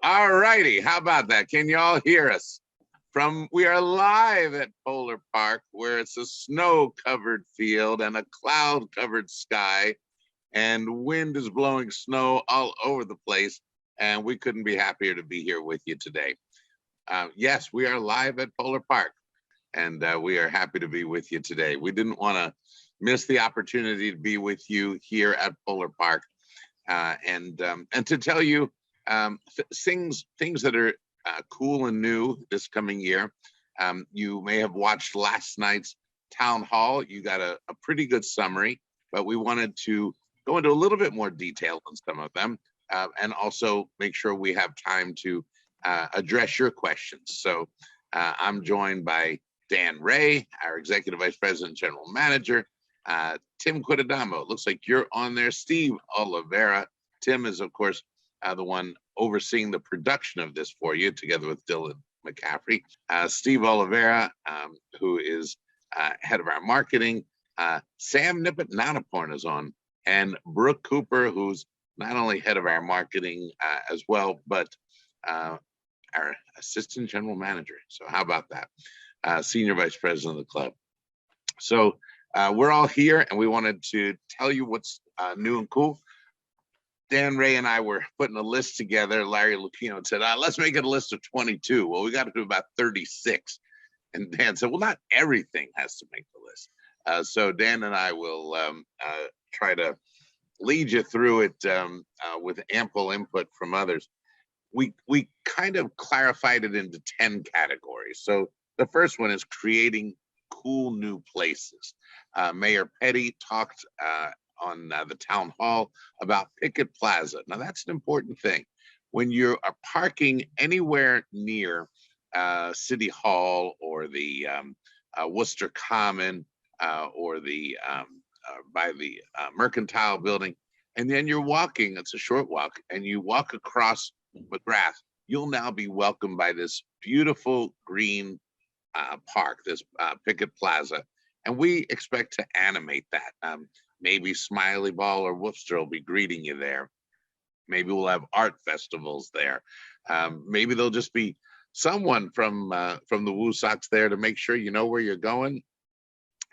All righty. How about that? Can you all hear us? We are live at Polar Park, where it's a snow-covered field and a cloud-covered sky, and wind is blowing snow all over the place, and we couldn't be happier to be here with you today. Yes, we are live at Polar Park, and we are happy to be with you today. We didn't want to miss the opportunity to be with you here at Polar Park, and to tell you things that are cool and new this coming year. You may have watched last night's town hall. You got a pretty good summary, but we wanted to go into a little bit more detail on some of them, and also make sure we have time to address your questions. So I'm joined by Dan Ray, our Executive Vice President, General Manager, Tim Quidadamo. It looks like you're on there. Steve Oliveira. Tim is, of course, the one overseeing the production of this for you, together with Dylan McCaffrey. Steve Oliveira, who is head of our marketing. Sam Nippet-Nanaporn is on, and Brooke Cooper, who's not only head of our marketing as well, but our assistant general manager. So how about that? Senior vice president of the club. So we're all here, and we wanted to tell you what's new and cool. Dan Ray and I were putting a list together. Larry Lupino said, let's make it a list of 22. Well, we got to do about 36. And Dan said, well, not everything has to make the list. So Dan and I will try to lead you through it with ample input from others. We kind of clarified it into 10 categories. So the first one is creating cool new places. Mayor Petty talked on the town hall about Picket Plaza. Now that's an important thing. When you are parking anywhere near City Hall or the Worcester Common or the by the Mercantile Building, and then you're walking, it's a short walk, and you walk across McGrath, you'll now be welcomed by this beautiful green park, this Picket Plaza. And we expect to animate that. Maybe Smiley Ball or Worcester will be greeting you there. Maybe we'll have art festivals there. Maybe there'll just be someone from the WooSox there to make sure you know where you're going.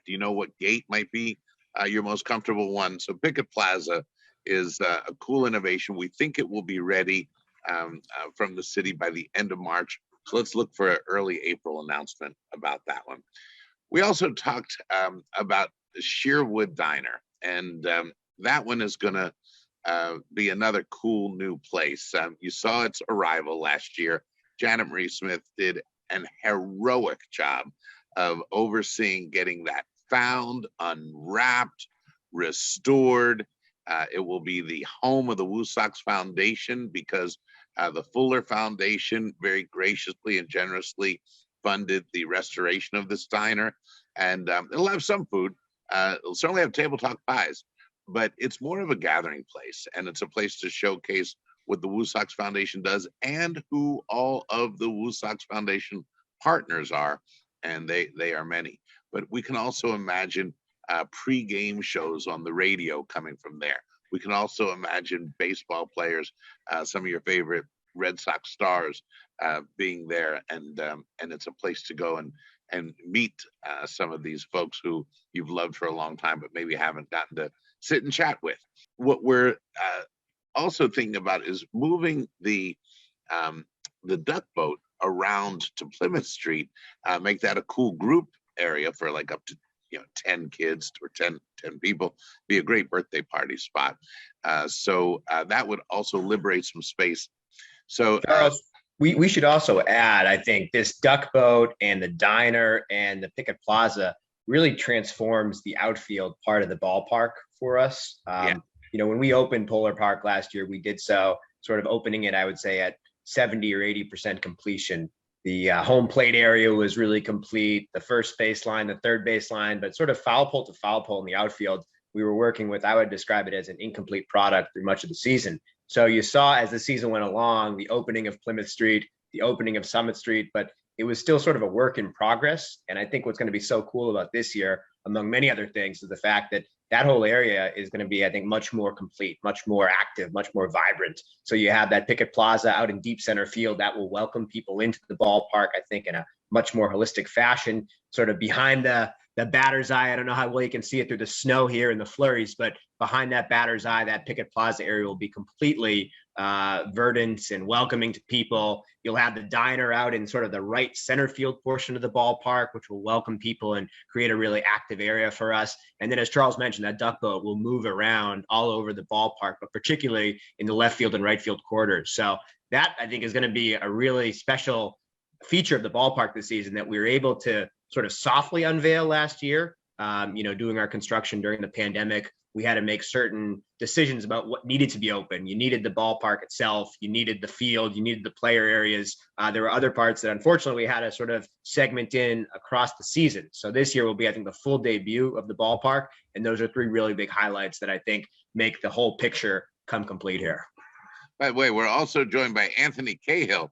Do you know what gate might be your most comfortable one? So Picket Plaza is a cool innovation. We think it will be ready from the city by the end of March. So let's look for an early April announcement about that one. We also talked about the Shearwood Diner, and that one is going to be another cool new place. You saw its arrival last year. Janet Marie Smith did an heroic job of overseeing getting that found, unwrapped, restored. It will be the home of the WooSox Foundation, because the Fuller Foundation very graciously and generously funded the restoration of this diner. And it'll have some food. It'll certainly have table talk pies, but it's more of a gathering place, and it's a place to showcase what the WooSox Foundation does and who all of the WooSox Foundation partners are, and they are many. But we can also imagine pre-game shows on the radio coming from there. We can also imagine baseball players, some of your favorite Red Sox stars, being there, and it's a place to go and meet some of these folks who you've loved for a long time, but maybe haven't gotten to sit and chat with. What we're also thinking about is moving the duck boat around to Plymouth Street, make that a cool group area for like up to 10 kids or 10 people. Be a great birthday party spot. So that would also liberate some space. So Charles, we should also add, I think, this duck boat and the diner and the Picket Plaza really transforms the outfield part of the ballpark for us. When we opened Polar Park last year, we did so sort of opening it, I would say, at 70 or 80% completion. The home plate area was really complete, the first baseline, the third baseline, but sort of foul pole to foul pole in the outfield, we were working with, I would describe it as an incomplete product through much of the season. So you saw as the season went along, the opening of Plymouth Street, the opening of Summit Street, but it was still sort of a work in progress. And I think what's going to be so cool about this year, among many other things, is the fact that that whole area is going to be, I think, much more complete, much more active, much more vibrant. So you have that picket plaza out in deep center field that will welcome people into the ballpark, I think, in a much more holistic fashion, sort of behind the batter's eye. I don't know how well you can see it through the snow here and the flurries, but behind that batter's eye, that picket plaza area will be completely verdant and welcoming to people. You'll have the diner out in sort of the right center field portion of the ballpark, which will welcome people and create a really active area for us. And then, as Charles mentioned, that duck boat will move around all over the ballpark, but particularly in the left field and right field quarters. So that, I think, is going to be a really special feature of the ballpark this season that we were able to sort of softly unveil last year. Doing our construction during the pandemic, we had to make certain decisions about what needed to be open. You needed the ballpark itself, you needed the field, you needed the player areas. There were other parts that unfortunately we had to sort of segment in across the season. So this year will be, I think, the full debut of the ballpark. And those are three really big highlights that I think make the whole picture come complete here. By the way, we're also joined by Anthony Cahill.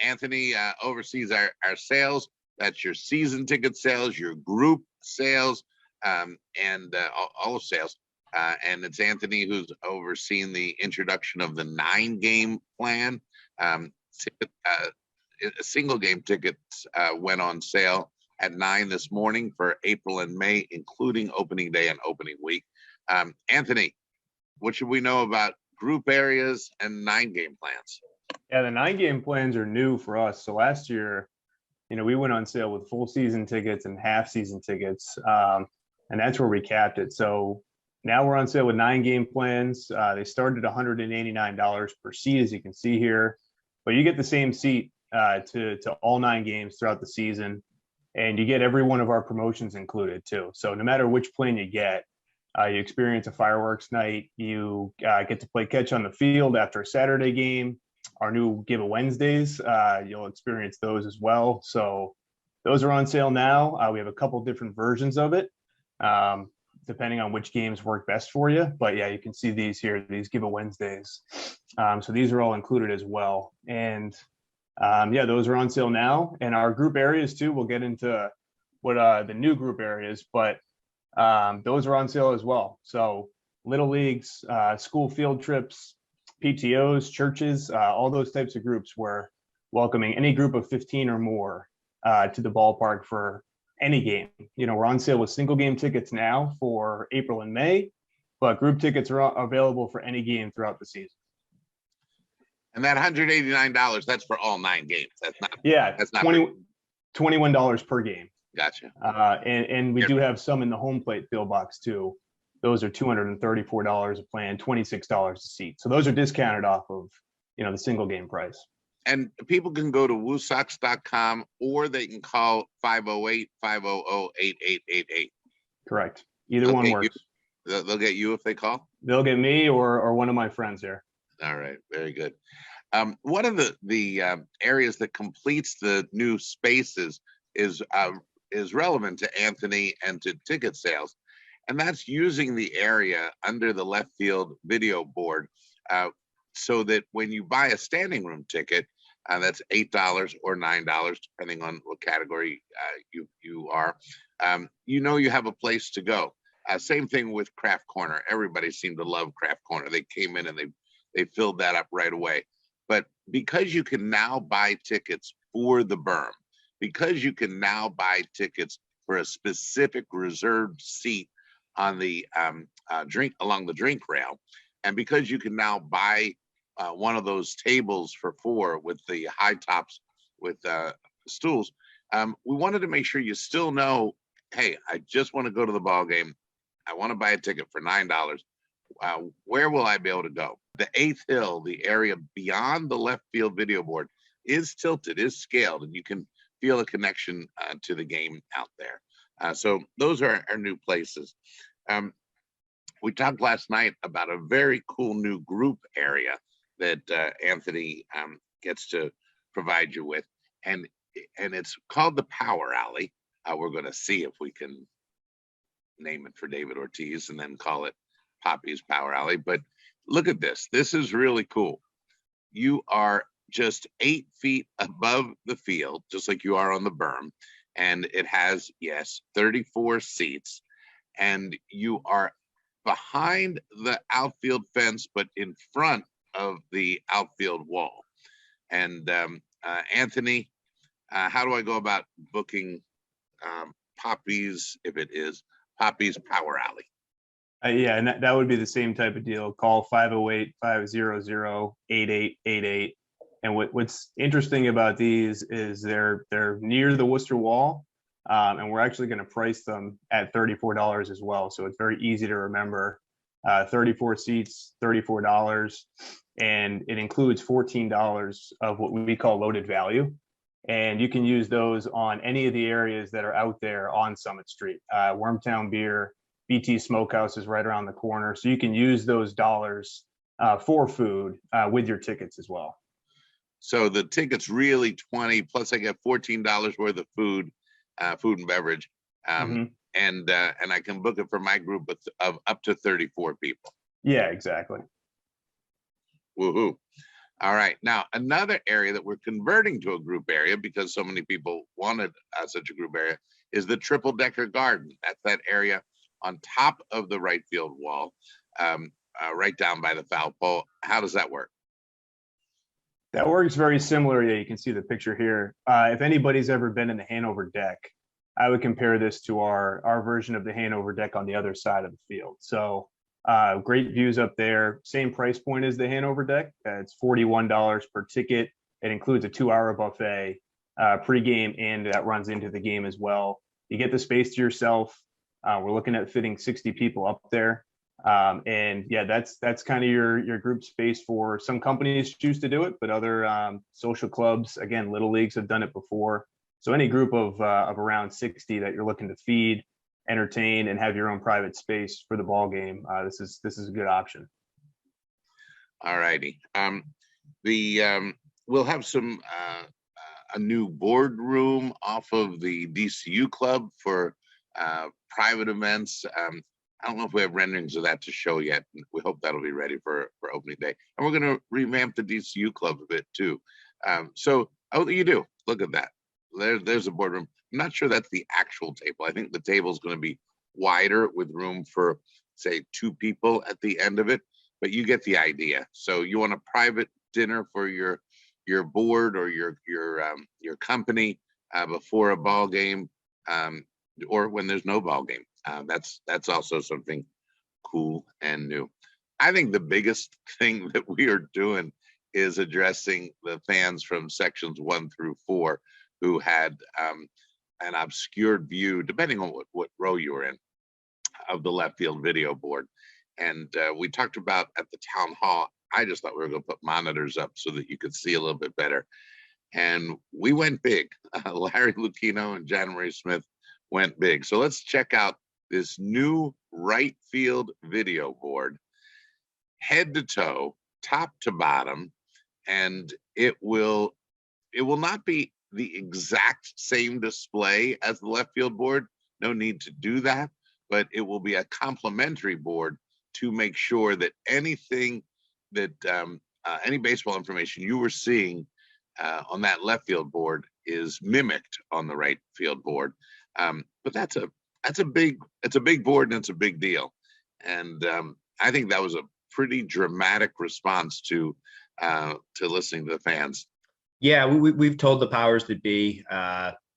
Anthony oversees our sales. That's your season ticket sales, your group sales, and all sales. And it's Anthony who's overseeing the introduction of the 9-game plan. Single game tickets went on sale at 9 this morning for April and May, including opening day and opening week. Anthony, what should we know about group areas and 9-game plans? Yeah, the 9-game plans are new for us. So last year, we went on sale with full season tickets and half season tickets, and that's where we capped it. So now we're on sale with 9-game plans. They started at $189 per seat, as you can see here, but you get the same seat to all 9 games throughout the season, and you get every one of our promotions included too. So no matter which plan you get, you experience a fireworks night. You get to play catch on the field after a Saturday game. Our new Give a Wednesdays, you'll experience those as well. So those are on sale now. We have a couple different versions of it, depending on which games work best for you. But yeah, you can see these here, these Give a Wednesdays. So these are all included as well. And yeah, those are on sale now. And our group areas too, we'll get into what the new group areas, but those are on sale as well. So little leagues, school field trips, PTOs, churches, all those types of groups, we're welcoming any group of 15 or more to the ballpark for any game. We're on sale with single game tickets now for April and May, but group tickets are available for any game throughout the season. And that $189, that's for all 9 games. That's not. Yeah, that's not $21 per game. Gotcha. And we do have some in the home plate field box too. Those are $234 a plan, $26 a seat. So those are discounted off of, the single game price. And people can go to WooSox.com or they can call 508-500-8888. Correct. Either one works. They'll get you if they call? They'll get me or one of my friends here. All right. Very good. One of the areas that completes the new spaces is relevant to Anthony and to ticket sales. And that's using the area under the left field video board so that when you buy a standing room ticket, that's $8 or $9, depending on what category you are, you have a place to go. Same thing with Craft Corner. Everybody seemed to love Craft Corner. They came in and they filled that up right away. But because you can now buy tickets for the berm, because you can now buy tickets for a specific reserved seat on the along the drink rail, and because you can now buy one of those tables for 4 with the high tops with stools, we wanted to make sure you still know, hey, I just want to go to the ball game. I want to buy a ticket for $9. Where will I be able to go? The 8th hill, the area beyond the left field video board, is tilted, is scaled, and you can feel a connection to the game out there. So those are our new places. We talked last night about a very cool new group area that Anthony gets to provide you with, and it's called the Power Alley. We're going to see if we can name it for David Ortiz and then call it Poppy's Power Alley. But look at this. This is really cool. You are just 8 feet above the field, just like you are on the berm. And it has, yes, 34 seats. And you are behind the outfield fence, but in front of the outfield wall. And Anthony, how do I go about booking Poppy's, if it is Poppy's Power Alley? Yeah, and that would be the same type of deal. Call 508-500-8888. And what's interesting about these is they're near the Worcester Wall, and we're actually going to price them at $34 as well. So it's very easy to remember. 34 seats, $34, and it includes $14 of what we call loaded value. And you can use those on any of the areas that are out there on Summit Street. Wormtown Beer, BT Smokehouse is right around the corner. So you can use those dollars for food with your tickets as well. So the ticket's really 20, plus I get $14 worth of food and beverage. And I can book it for my group of up to 34 people. Yeah, exactly. Woohoo. All right. Now, another area that we're converting to a group area because so many people wanted such a group area is the triple-decker garden. That's that area on top of the right field wall, right down by the foul pole. How does that work? That works very similar. Yeah, you can see the picture here. If anybody's ever been in the Hanover deck, I would compare this to our version of the Hanover deck on the other side of the field. So great views up there. Same price point as the Hanover deck. It's $41 per ticket. It includes a 2-hour buffet pregame, and that runs into the game as well. You get the space to yourself. We're looking at fitting 60 people up there. And yeah, that's kind of your group space. For some companies choose to do it, but other social clubs, again, little leagues have done it before. So any group of around 60 that you're looking to feed, entertain, and have your own private space for the ball game, this is a good option. All righty. We'll have a new boardroom off of the DCU club for private events. I don't know if we have renderings of that to show yet. We hope that'll be ready for opening day. And we're going to revamp the DCU club a bit too. So you do. Look at that. There's a boardroom. I'm not sure that's the actual table. I think the table is going to be wider with room for, say, 2 people at the end of it. But you get the idea. So you want a private dinner for your board or your company before a ball game, or when there's no ball game. That's also something cool and new. I think the biggest thing that we are doing is addressing the fans from sections 1 through 4 who had an obscured view, depending on what row you were in, of the left field video board. And we talked about at the town hall, I just thought we were going to put monitors up so that you could see a little bit better. And we went big. Larry Lucchino and John Marie Smith went big. So let's check out this new right field video board, head to toe, top to bottom, and it will not be the exact same display as the left field board. No need to do that, but it will be a complementary board to make sure that anything that any baseball information you were seeing on that left field board is mimicked on the right field board. But that's a big board, and it's a big deal. And I think that was a pretty dramatic response to listening to the fans. Yeah, we've told the powers that be,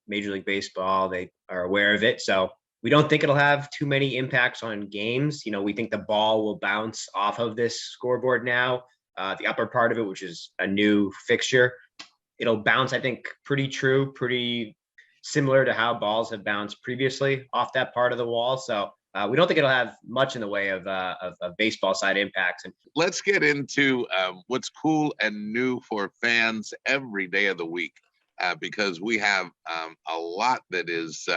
Major League Baseball, they are aware of it. So we don't think it'll have too many impacts on games. You know, we think the ball will bounce off of this scoreboard now, the upper part of it, which is a new fixture. It'll bounce, I think, pretty similar to how balls have bounced previously off that part of the wall. So we don't think it'll have much in the way of baseball side impacts. And let's get into what's cool and new for fans every day of the week, because we have a lot that is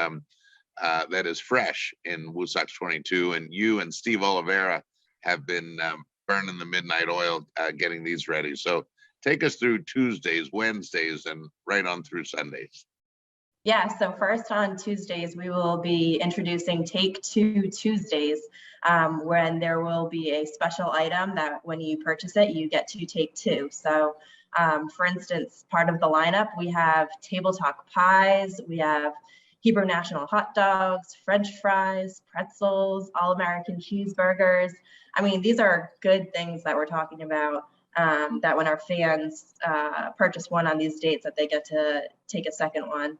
fresh in WooSox 22, and you and Steve Oliveira have been burning the midnight oil getting these ready. So take us through Tuesdays, Wednesdays, and right on through Sundays. Yeah, so first on Tuesdays, we will be introducing Take Two Tuesdays, when there will be a special item that when you purchase it, you get to take 2. So for instance, part of the lineup, we have Table Talk pies, we have Hebrew National hot dogs, French fries, pretzels, all-American cheeseburgers. I mean, these are good things that we're talking about, that when our fans purchase one on these dates, that they get to take a second one.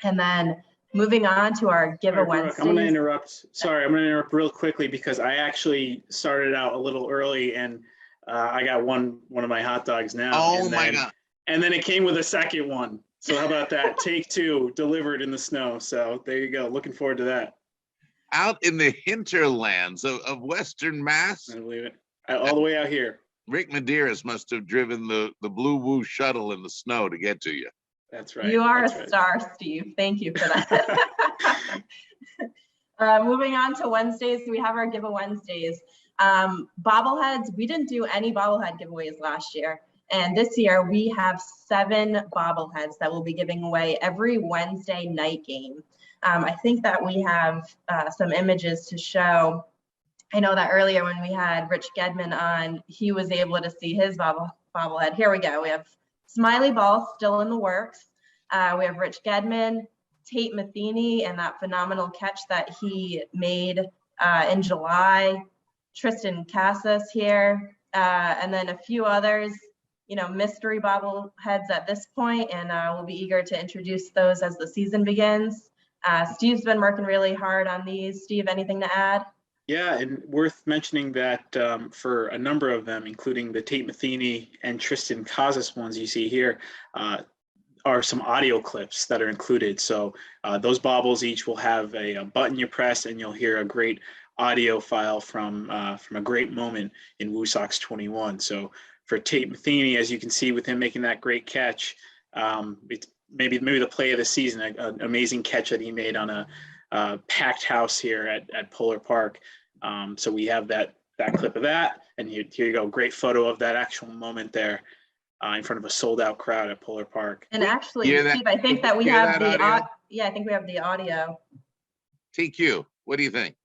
And then moving on to our Give a Wednesdays. I'm going to interrupt. Sorry, I'm going to interrupt real quickly because I actually started out a little early and I got one of my hot dogs now. Oh my God. And then it came with a second one. So how about that? Take two delivered in the snow. So there you go. Looking forward to that. Out in the hinterlands of Western Mass. I believe it. All the way out here. Rick Medeiros must have driven the Blue WooU shuttle in the snow to get to you. That's right. You are That's a right. star, Steve. Thank you for that. Moving on to Wednesdays, we have our Give a Wednesdays. Bobbleheads, we didn't do any bobblehead giveaways last year. And this year we have 7 bobbleheads that we'll be giving away every Wednesday night game. I think that we have some images to show. I know that earlier when we had Rich Gedman on, he was able to see his bobblehead. Here we go. We have Smiley Ball still in the works. We have Rich Gedman, Tate Matheny, and that phenomenal catch that he made in July. Tristan Casas here, and then a few others, you know, mystery bobbleheads at this point, and we'll be eager to introduce those as the season begins. Steve's been working really hard on these. Steve, anything to add? Yeah, and worth mentioning that for a number of them, including the Tate Matheny and Tristan Casas ones you see here, are some audio clips that are included. So those baubles each will have a button you press and you'll hear a great audio file from a great moment in WooSox 21. So for Tate Matheny, as you can see with him making that great catch, it's maybe the play of the season, an amazing catch that he made on a packed house here at Polar Park. So we have that clip of that, and here you go, great photo of that actual moment there in front of a sold out crowd at Polar Park. And actually, Steve, I think that we have the audio. Yeah, I think we have the audio. TQ, what do you think?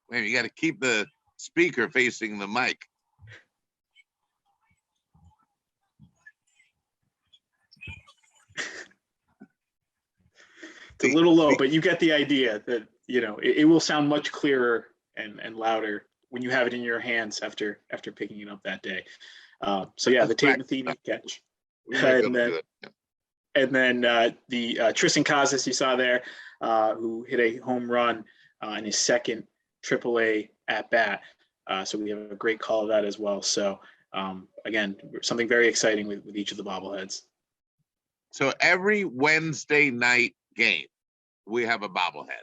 Wait, you got to keep the speaker facing the mic. It's a little low, but you get the idea that, you know, it will sound much clearer and louder when you have it in your hands after picking it up that day. So yeah, the Tate Matheny catch. And then the Tristan Casas you saw there, who hit a home run in his second AAA at bat. So we have a great call of that as well. So again, something very exciting with each of the bobbleheads. So every Wednesday night game, we have a bobblehead.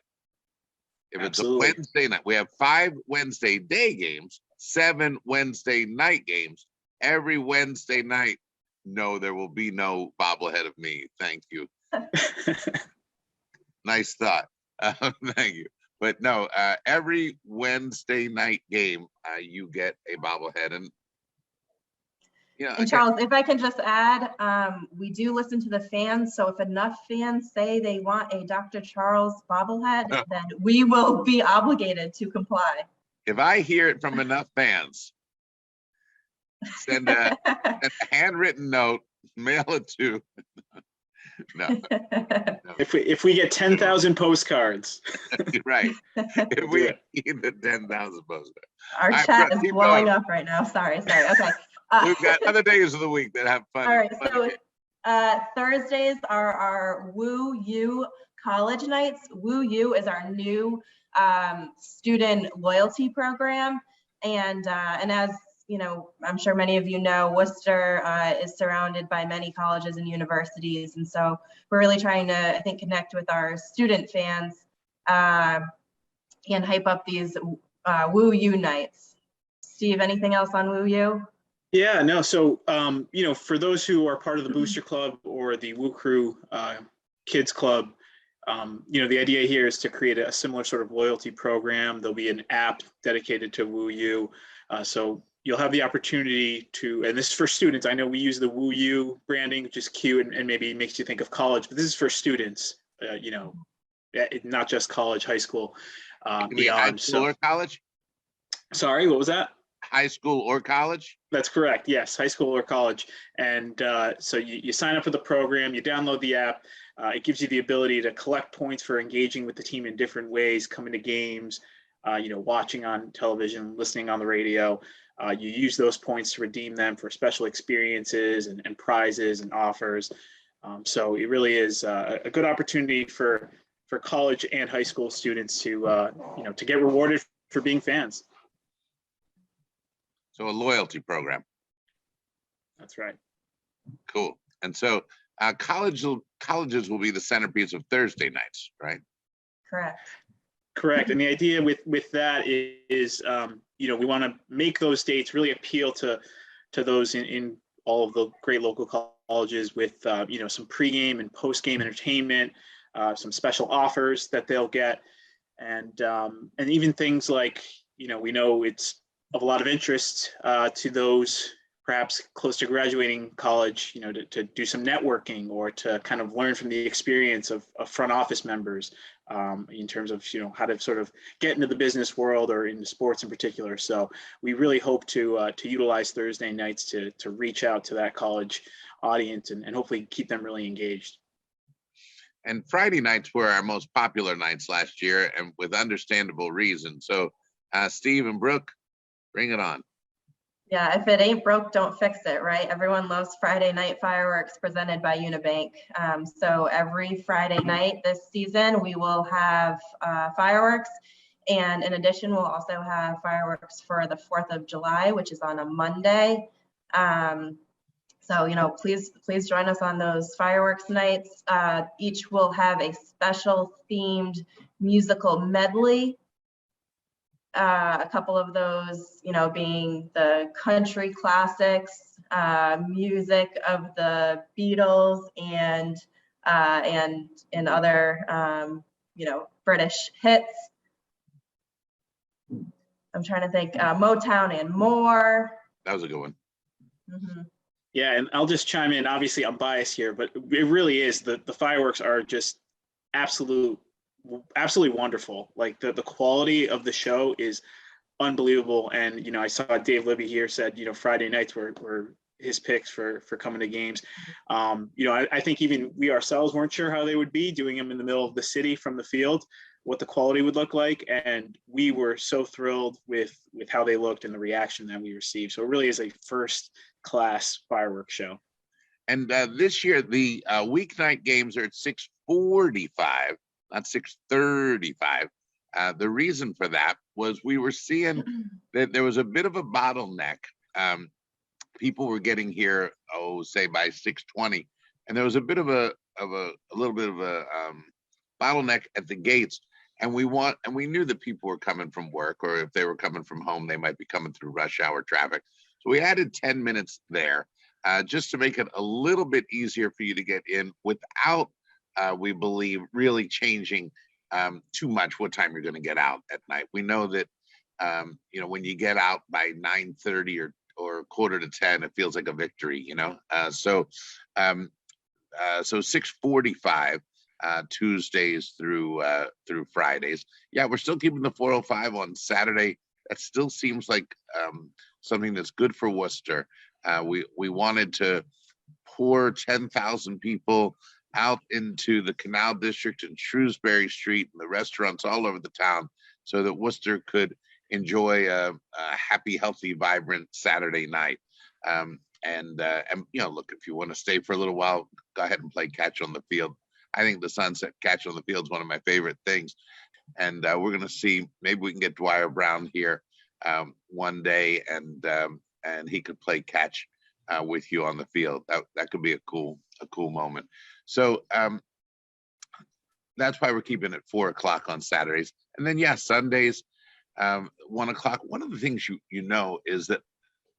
If Absolutely. It's a Wednesday night, we have 5 Wednesday day games, 7 Wednesday night games. Every Wednesday night, no, there will be no bobblehead of me. Thank you. Nice thought. Thank you. But no, every Wednesday night game, you get a bobblehead. And you know, And Charles, if I can just add, we do listen to the fans. So if enough fans say they want a Dr. Charles bobblehead, then we will be obligated to comply. if I hear it from enough fans, send a handwritten note, mail it to. No. If we get 10,000 postcards. Right. If we get the 10,000 postcards. Our chat is blowing up right now. Sorry. Okay. We've got other days of the week that have fun. All right. So Thursdays are our WooU college nights. WooU is our new student loyalty program, and as you know, I'm sure many of you know, Worcester is surrounded by many colleges and universities, and so we're really trying to, I think, connect with our student fans and hype up these WooU nights. Steve, anything else on WooU? Yeah, no. So, you know, for those who are part of the Booster Club or the Woo Crew Kids Club, you know, the idea here is to create a similar sort of loyalty program. There'll be an app dedicated to WooU. So you'll have the opportunity to, and this is for students. I know we use the WooU branding, which is cute and maybe makes you think of college, but this is for students, you know, not just college, high school, It can be high beyond. school or college? Sorry, what was that? High school or college? That's correct. Yes, high school or college. And so you sign up for the program, you download the app. It gives you the ability to collect points for engaging with the team in different ways, coming to games, watching on television, listening on the radio. You use those points to redeem them for special experiences and prizes and offers. So it really is a good opportunity for college and high school students to get rewarded for being fans. So a loyalty program. That's right. Cool. And so colleges will be the centerpiece of Thursday nights, right? Correct. Correct. And the idea with that is, we want to make those dates really appeal to those in all of the great local colleges with, some pregame and postgame entertainment, some special offers that they'll get. And even things like, we know it's of a lot of interest to those perhaps close to graduating college, to do some networking or to kind of learn from the experience of front office members in terms of, how to sort of get into the business world or into sports in particular. So we really hope to utilize Thursday nights to reach out to that college audience and hopefully keep them really engaged. And Friday nights were our most popular nights last year, and with understandable reason. So Steve and Brooke, bring it on. Yeah, if it ain't broke, don't fix it, right? Everyone loves Friday night fireworks presented by Unibank. So every Friday night this season, we will have fireworks. And in addition, we'll also have fireworks for the 4th of July, which is on a Monday. So, please join us on those fireworks nights. Each will have a special themed musical medley. A couple of those, being the country classics, music of the Beatles and other, British hits. I'm trying to think, Motown and more. That was a good one. Mm-hmm. Yeah, and I'll just chime in. Obviously, I'm biased here, but it really is the fireworks are just absolutely wonderful. Like the quality of the show is unbelievable. And I saw Dave Libby here said Friday nights were his picks for coming to games. I think even we ourselves weren't sure how they would be doing them in the middle of the city from the field, what the quality would look like, and we were so thrilled with how they looked and the reaction that we received. So it really is a first class fireworks show. And this year the weeknight games are at 6:45. Not 6:35. The reason for that was we were seeing that there was a bit of a bottleneck. People were getting here, say by 6:20, and there was a bit of a little bit of a bottleneck at the gates. And we knew that people were coming from work, or if they were coming from home, they might be coming through rush hour traffic. So we added 10 minutes there, just to make it a little bit easier for you to get in without. We believe really changing too much what time you're going to get out at night. We know that when you get out by 9:30 or quarter to 10, it feels like a victory. So 6:45 Tuesdays through Fridays. Yeah, we're still keeping the 4:05 on Saturday. That still seems like something that's good for Worcester. We wanted to pour 10,000 people out into the Canal District and Shrewsbury Street and the restaurants all over the town so that Worcester could enjoy a happy, healthy, vibrant Saturday night. And look, if you want to stay for a little while, go ahead and play catch on the field. I think the sunset catch on the field is one of my favorite things. And we're going to see, maybe we can get Dwyer Brown here one day and he could play catch with you on the field. That could be a cool moment. So that's why we're keeping it 4:00 on Saturdays. And then Sundays, 1:00. One of the things you know is that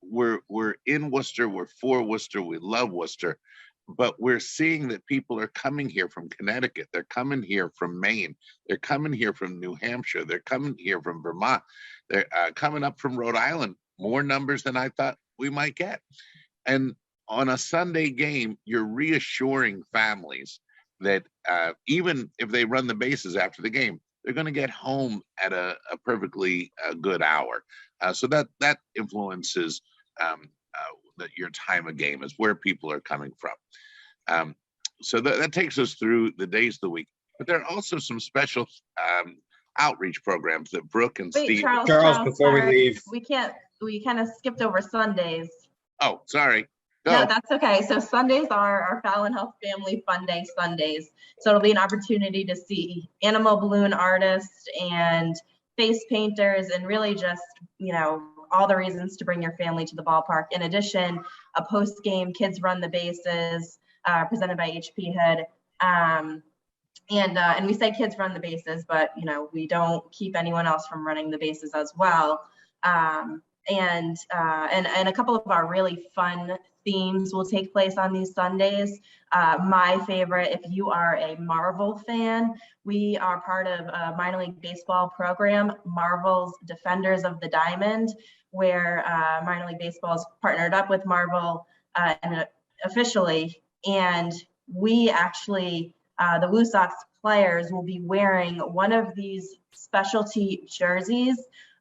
we're in Worcester, we're for Worcester, we love Worcester, but we're seeing that people are coming here from Connecticut, they're coming here from Maine, they're coming here from New Hampshire, they're coming here from Vermont, they're coming up from Rhode Island, more numbers than I thought we might get. And on a Sunday game, you're reassuring families that even if they run the bases after the game, they're going to get home at a perfectly good hour. So that influences your time of game, is where people are coming from. So that takes us through the days of the week. But there are also some special outreach programs that Brooke and Wait, Steve. Charles, before we leave, we kind of skipped over Sundays. Oh, sorry. Go. No, that's okay. So Sundays are our Fallon Health Family Fun Day Sundays. So it'll be an opportunity to see animal balloon artists and face painters, and really just, all the reasons to bring your family to the ballpark. In addition, a post-game Kids Run the Bases presented by HP Hood. And we say kids run the bases, but we don't keep anyone else from running the bases as well. And a couple of our really fun themes will take place on these Sundays. My favorite, if you are a Marvel fan, we are part of a minor league baseball program, Marvel's Defenders of the Diamond, where minor league baseball is partnered up with Marvel and officially, and we actually, the WooSox players will be wearing one of these specialty jerseys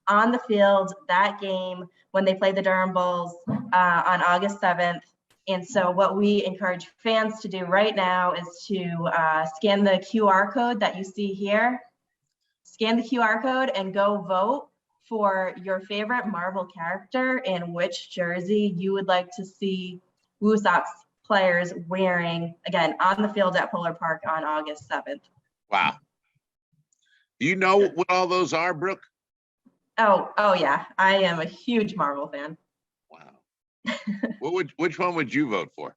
on the field that game when they play the Durham Bulls on August 7th. And so what we encourage fans to do right now is to scan the QR code that you see here. Scan the QR code and go vote for your favorite Marvel character and which jersey you would like to see WooSox players wearing, again, on the field at Polar Park on August 7th. Wow. Do you know what all those are, Brooke? Oh yeah. I am a huge Marvel fan. Wow. Which one would you vote for?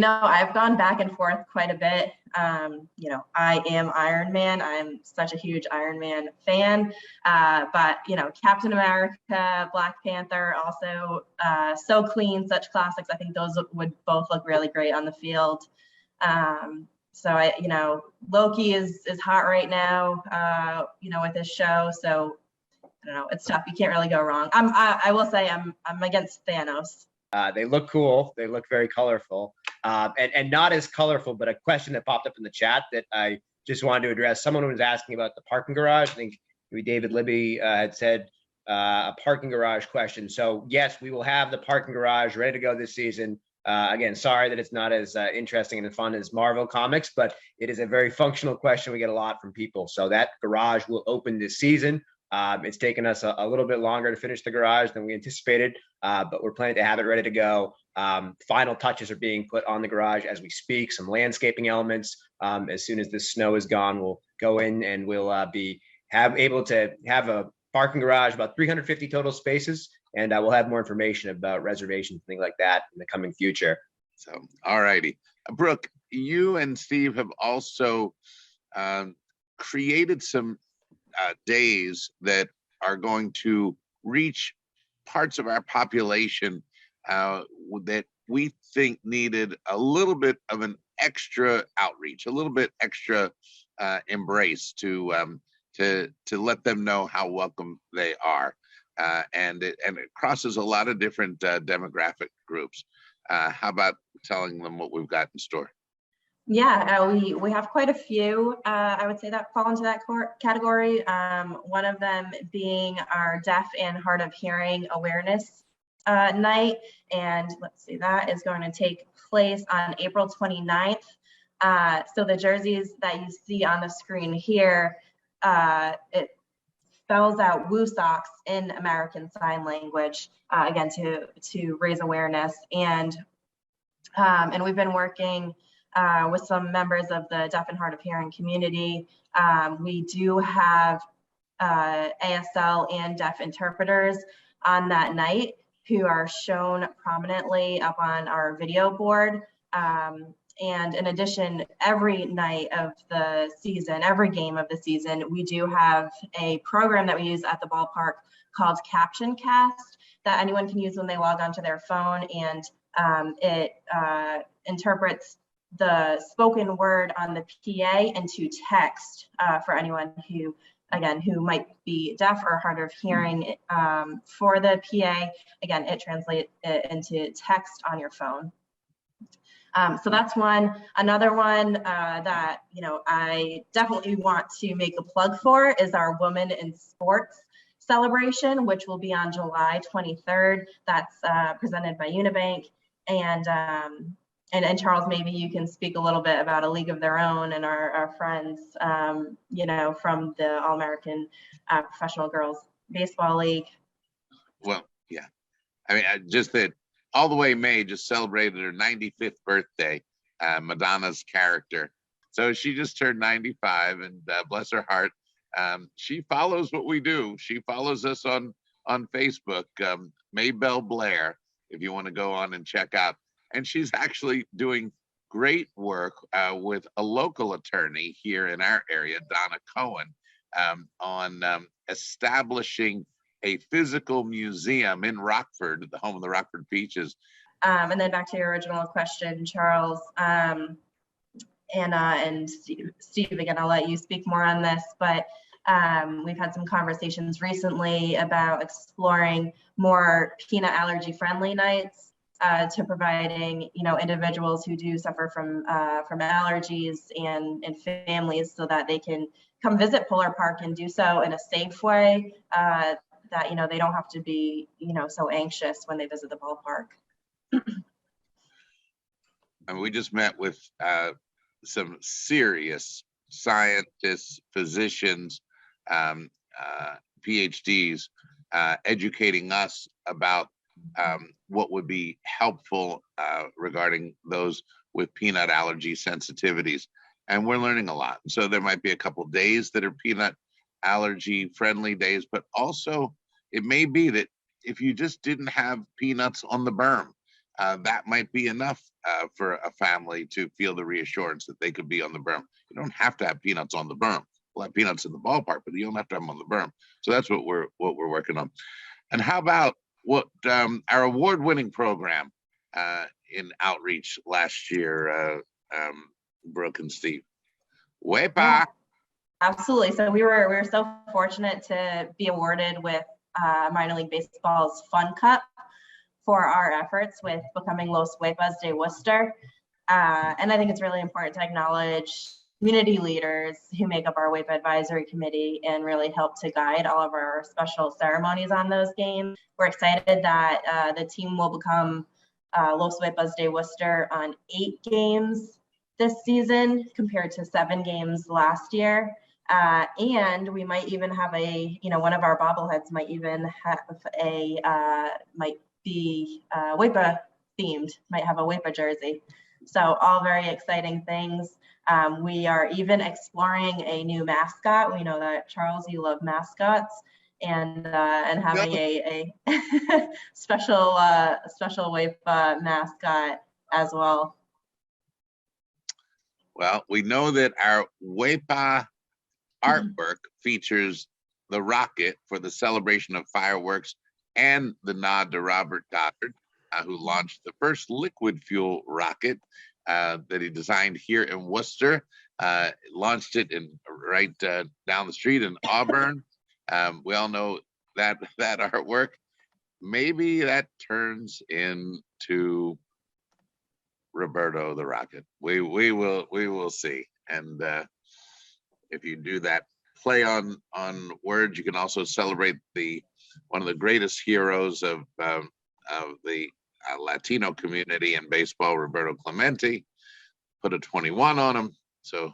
I've gone back and forth quite a bit. I am Iron Man. I'm such a huge Iron Man fan. But Captain America, Black Panther, also So Clean, such classics. I think those would both look really great on the field. So Loki is hot right now, with his show. So I don't know, it's tough. You can't really go wrong. I will say I'm against Thanos. they look cool. They look very colorful. And not as colorful, but a question that popped up in the chat that I just wanted to address. Someone was asking about the parking garage. I think maybe David Libby had said a parking garage question. So yes, we will have the parking garage ready to go this season. Again, sorry that it's not as interesting and fun as Marvel Comics, but it is a very functional question. We get a lot from people. So that garage will open this season. It's taken us a little bit longer to finish the garage than we anticipated, but we're planning to have it ready to go. Final touches are being put on the garage as we speak, some landscaping elements. As soon as the snow is gone, we'll go in and we'll be able to have a parking garage, about 350 total spaces, and we'll have more information about reservations, things like that in the coming future. So, all righty. Brooke, you and Steve have also created some days that are going to reach parts of our population that we think needed a little bit of an extra outreach, a little bit extra embrace to let them know how welcome they are. And it crosses a lot of different demographic groups. How about telling them what we've got in store? Yeah, we have quite a few, I would say, that fall into that category. One of them being our Deaf and Hard of Hearing Awareness Night. And let's see, that is going to take place on April 29th. So the jerseys that you see on the screen here, it spells out WooSox in American Sign Language, again, to raise awareness. And we've been working with some members of the deaf and hard of hearing community. We do have ASL and deaf interpreters on that night who are shown prominently up on our video board. And in addition, every night of the season, every game of the season, we do have a program that we use at the ballpark called Caption Cast that anyone can use when they log onto their phone, and it interprets the spoken word on the PA into text for anyone who, again, who might be deaf or hard of hearing. For the PA, again, it translates it into text on your phone. So that's one. Another one that, I definitely want to make a plug for is our Women in Sports celebration, which will be on July 23rd. That's presented by Unibank. And Charles, maybe you can speak a little bit about a league of their own and our friends, from the All-American Professional Girls Baseball League. Well, yeah. I mean, just that all the way May just celebrated her 95th birthday, Madonna's character. So she just turned 95, and bless her heart, she follows what we do. She follows us on Facebook, Maybelle Blair, if you want to go on and check out. And she's actually doing great work with a local attorney here in our area, Donna Cohen, on establishing a physical museum in Rockford, the home of the Rockford Peaches. And then back to your original question, Charles, and Steve, again, I'll let you speak more on this, but we've had some conversations recently about exploring more peanut allergy friendly nights to providing, individuals who do suffer from allergies and families, so that they can come visit Polar Park and do so in a safe way, that, they don't have to be, so anxious when they visit the ballpark. And we just met with some serious scientists, physicians, PhDs, educating us about what would be helpful regarding those with peanut allergy sensitivities. And we're learning a lot. So there might be a couple days that are peanut allergy friendly days, but also it may be that if you just didn't have peanuts on the berm, that might be enough for a family to feel the reassurance that they could be on the berm. You don't have to have peanuts on the berm. We'll have peanuts in the ballpark, but you don't have to have them on the berm. So that's what we're working on. And how about what our award-winning program in outreach last year, Brooke and Steve? WEPA. Yeah, absolutely. So we were so fortunate to be awarded with Minor League Baseball's Fun Cup for our efforts with becoming Los Wepas de Worcester. And I think it's really important to acknowledge community leaders who make up our WEPA Advisory Committee and really help to guide all of our special ceremonies on those games. We're excited that the team will become Los Wepas de Worcester on 8 games this season compared to 7 games last year. And we might even have one of our bobbleheads might even have might be WEPA themed, might have a WEPA jersey. So all very exciting things. We are even exploring a new mascot. We know that, Charles, you love mascots, and having a special WEPA mascot as well. Well, we know that our WEPA artwork features the rocket for the celebration of fireworks and the nod to Robert Goddard, who launched the first liquid fuel rocket that he designed here in Worcester. Launched it right down the street in Auburn. We all know that artwork. Maybe that turns into Roberto the Rocket. We will see. And if you do that play on words, you can also celebrate one of the greatest heroes of the Latino community in baseball, Roberto Clemente. Put a 21 on him. So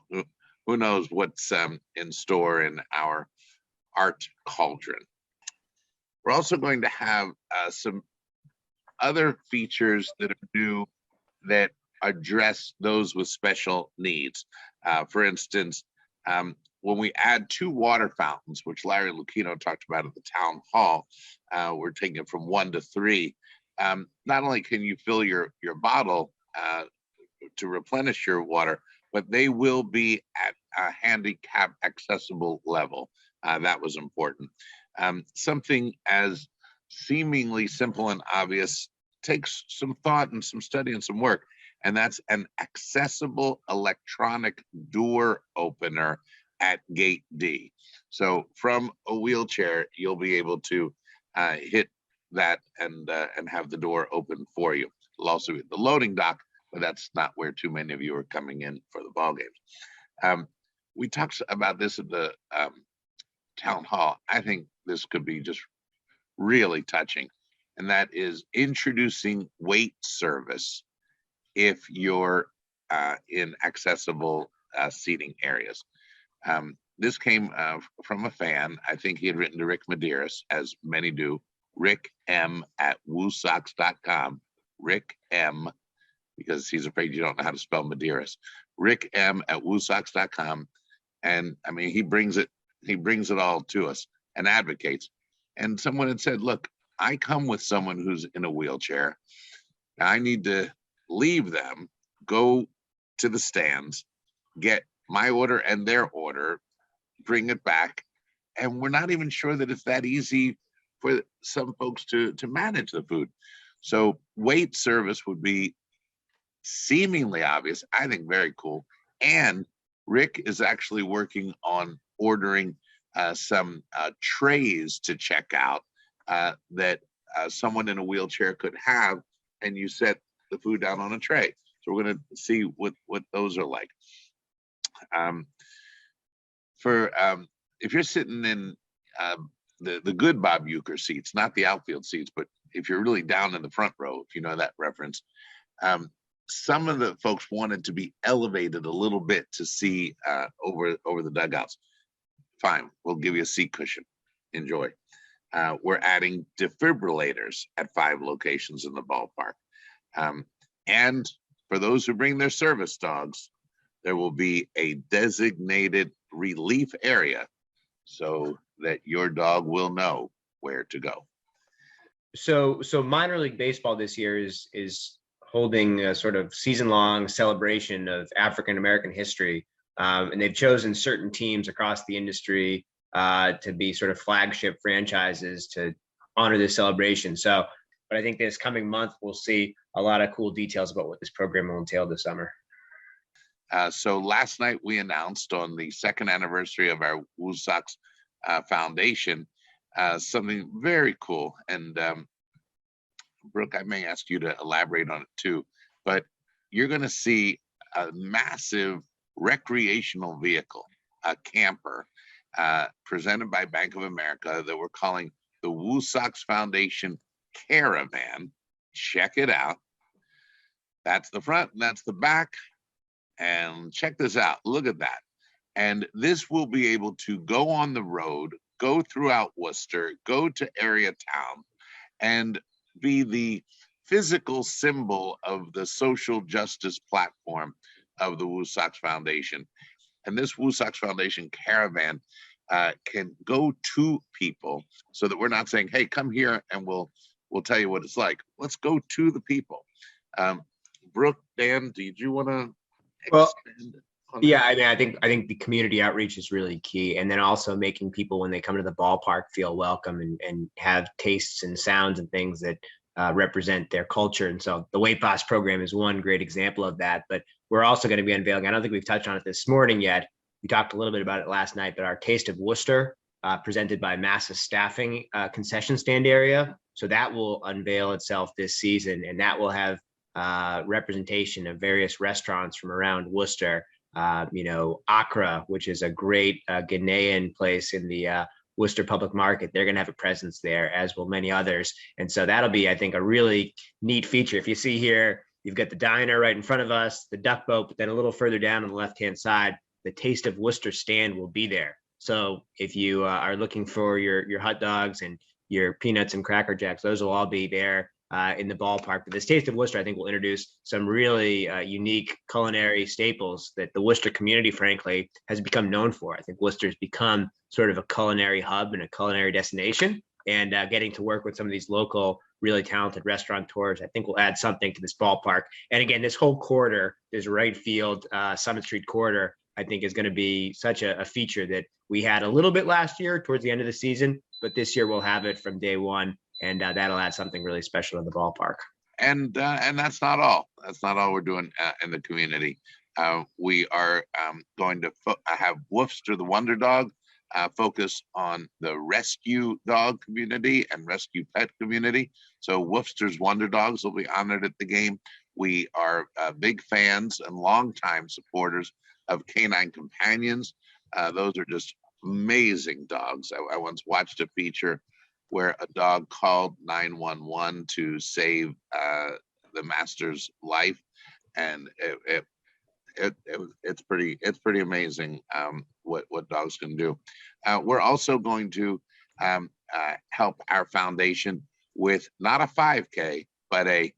who knows what's in store in our art cauldron. We're also going to have some other features that are new that address those with special needs. For instance, when we add 2 water fountains, which Larry Lucchino talked about at the town hall, we're taking it from 1 to 3. Not only can you fill your bottle to replenish your water, but they will be at a handicap accessible level. That was important. Something as seemingly simple and obvious takes some thought and some study and some work, and that's an accessible electronic door opener at gate D. So from a wheelchair, you'll be able to hit that and have the door open for you. It'll also be the loading dock but that's not where too many of you are coming in for the ball games. We talked about this at the town hall. I think this could be just really touching, and that is introducing wait service if you're in accessible seating areas. This came from a fan. I think he had written to Rick Medeiros, as many do. Rick M at WooSox.com. Rick M, because he's afraid you don't know how to spell Medeiros. Rick M at WooSox.com. And I mean, he brings it all to us and advocates. And someone had said, look, I come with someone who's in a wheelchair. I need to leave them, go to the stands, get my order and their order, bring it back. And we're not even sure that it's that easy for some folks to manage the food. So wait service would be seemingly obvious, I think very cool. And Rick is actually working on ordering some trays to check out that someone in a wheelchair could have, and you set the food down on a tray. So we're going to see what those are like. If you're sitting in the good Bob Uecker seats, not the outfield seats, but if you're really down in the front row, if you know that reference, some of the folks wanted to be elevated a little bit to see over the dugouts. Fine, we'll give you a seat cushion. Enjoy. We're adding defibrillators at 5 locations in the ballpark. And for those who bring their service dogs, there will be a designated relief area so that your dog will know where to go. So minor league baseball this year is holding a sort of season-long celebration of African American history, and they've chosen certain teams across the industry to be sort of flagship franchises to honor this celebration. So, but I think this coming month we'll see a lot of cool details about what this program will entail this summer. So last night we announced on the 2nd anniversary of our WooSox Foundation something very cool. And Brooke, I may ask you to elaborate on it too, but you're going to see a massive recreational vehicle, a camper, presented by Bank of America that we're calling the WooSox Foundation Caravan. Check it out. That's the front and that's the back. And check this out. Look at that. And this will be able to go on the road, go throughout Worcester, go to area town, and be the physical symbol of the social justice platform of the WooSox Foundation. And this WooSox Foundation Caravan can go to people so that we're not saying, hey, come here and we'll tell you what it's like. Let's go to the people. Brooke, Dan, did you want to expand on yeah, that? I mean, I think the community outreach is really key, and then also making people when they come to the ballpark feel welcome and have tastes and sounds and things that represent their culture. And so the Weight Boss program is one great example of that. But we're also going to be unveiling, I don't think we've touched on it this morning yet. We talked a little bit about it last night, but our Taste of Worcester, presented by Massive Staffing concession stand area. So that will unveil itself this season, and that will have representation of various restaurants from around Worcester. Accra, which is a great Ghanaian place in the Worcester Public Market. They're going to have a presence there, as will many others. And so that'll be, I think, a really neat feature. If you see here, you've got the diner right in front of us, the duck boat, but then a little further down on the left-hand side, the Taste of Worcester stand will be there. So if you are looking for your hot dogs and your peanuts and Cracker Jacks, those will all be there in the ballpark. But this Taste of Worcester, I think, will introduce some really unique culinary staples that the Worcester community, frankly, has become known for. I think Worcester's become sort of a culinary hub and a culinary destination. And getting to work with some of these local, really talented restaurateurs, I think will add something to this ballpark. And again, this whole corridor, this right field, Summit Street corridor, I think is going to be such a feature that we had a little bit last year towards the end of the season, but this year we'll have it from day one. And that'll add something really special to the ballpark. And that's not all. That's not all we're doing in the community. We are going to have Worcester the Wonder Dog focus on the rescue dog community and rescue pet community. So Worcester's Wonder Dogs will be honored at the game. We are big fans and longtime supporters of Canine Companions. Those are just amazing dogs. I once watched a feature where a dog called 911 to save the master's life, and it's pretty amazing what dogs can do. We're also going to help our foundation with not a 5K, but a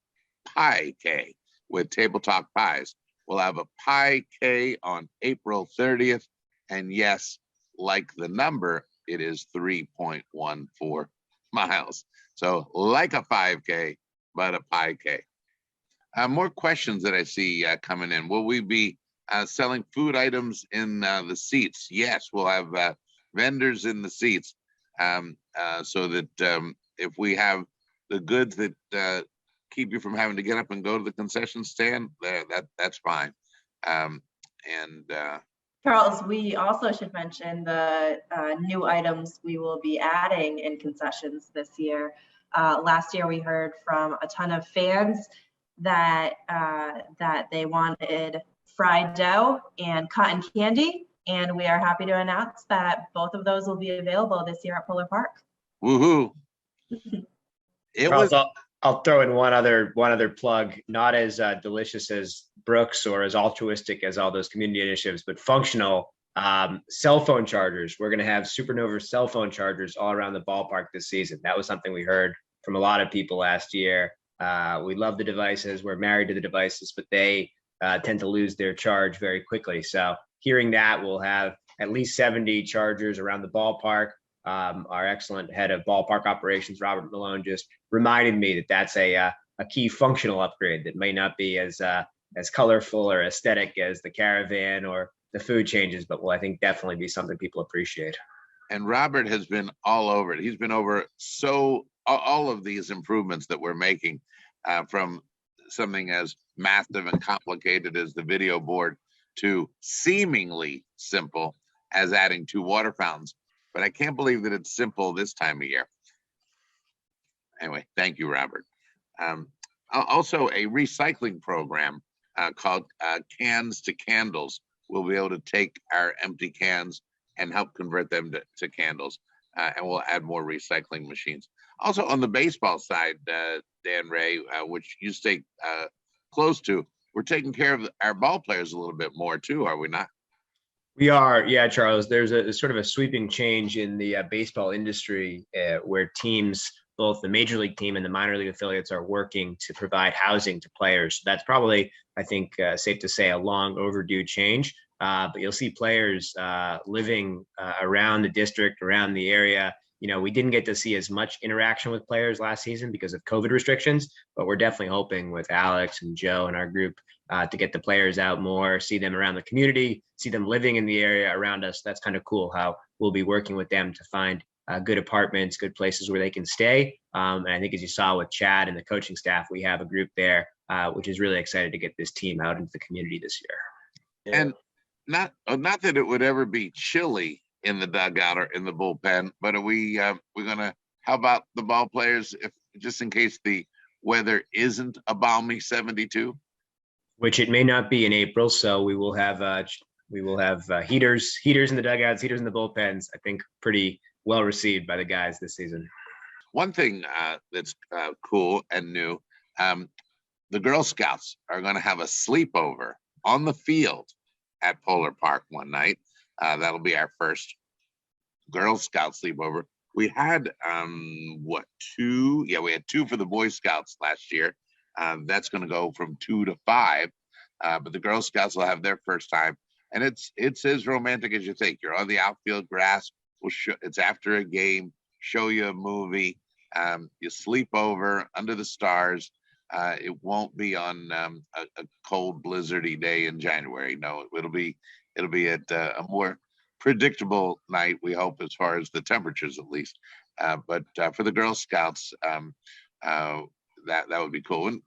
Pie K with Table Talk Pies. We'll have a Pie K on April 30th. And yes, like the number, it is 3.14 miles. So like a 5K, but a Pie K. More questions that I see coming in. Will we be selling food items in the seats? Yes, we'll have vendors in the seats so that if we have the goods that keep you from having to get up and go to the concession stand, that's fine. Charles, we also should mention the new items we will be adding in concessions this year. Last year, we heard from a ton of fans that they wanted fried dough and cotton candy, and we are happy to announce that both of those will be available this year at Polar Park. Woohoo! I'll throw in one other plug, not as delicious as Brooks or as altruistic as all those community initiatives, but functional cell phone chargers. We're going to have Supernova cell phone chargers all around the ballpark this season. That was something we heard from a lot of people last year. We love the devices. We're married to the devices, but they tend to lose their charge very quickly. So hearing that, we'll have at least 70 chargers around the ballpark. Our excellent head of ballpark operations, Robert Malone, just reminded me that that's a key functional upgrade that may not be as colorful or aesthetic as the caravan or the food changes, but will, I think, definitely be something people appreciate. And Robert has been all over it. He's been over all of these improvements that we're making, from something as massive and complicated as the video board to seemingly simple as adding 2 water fountains. But I can't believe that it's simple this time of year. Anyway, thank you, Robert. Also, a recycling program called Cans to Candles. We'll be able to take our empty cans and help convert them to candles, and we'll add more recycling machines. Also, on the baseball side, Dan Ray, which you stay close to, we're taking care of our ball players a little bit more too, are we not? We are, yeah, Charles. There's a sort of a sweeping change in the baseball industry where teams, both the major league team and the minor league affiliates, are working to provide housing to players. So that's probably, I think, safe to say, a long overdue change. But you'll see players living around the district, around the area. You know, we didn't get to see as much interaction with players last season because of COVID restrictions, but we're definitely hoping with Alex and Joe and our group to get the players out more, see them around the community, see them living in the area around us. That's kind of cool how we'll be working with them to find good apartments, good places where they can stay. And I think as you saw with Chad and the coaching staff, we have a group there, which is really excited to get this team out into the community this year. And not that it would ever be chilly in the dugout or in the bullpen, but are we're gonna, how about the ball players, if just in case the weather isn't a balmy 72? Which it may not be in April, so we will have heaters in the dugouts, heaters in the bullpens. I think pretty well received by the guys this season. One thing that's cool and new, the Girl Scouts are going to have a sleepover on the field at Polar Park one night. That'll be our first Girl Scout sleepover. We had two? Yeah, we had 2 for the Boy Scouts last year. That's going to go from 2 to 5, but the Girl Scouts will have their first time, and it's as romantic as you think. You're on the outfield grass. It's after a game. Show you a movie. You sleep over under the stars. It won't be on a cold, blizzardy day in January. No, it'll be at a more predictable night, we hope, as far as the temperatures at least. But for the Girl Scouts, that would be cool. And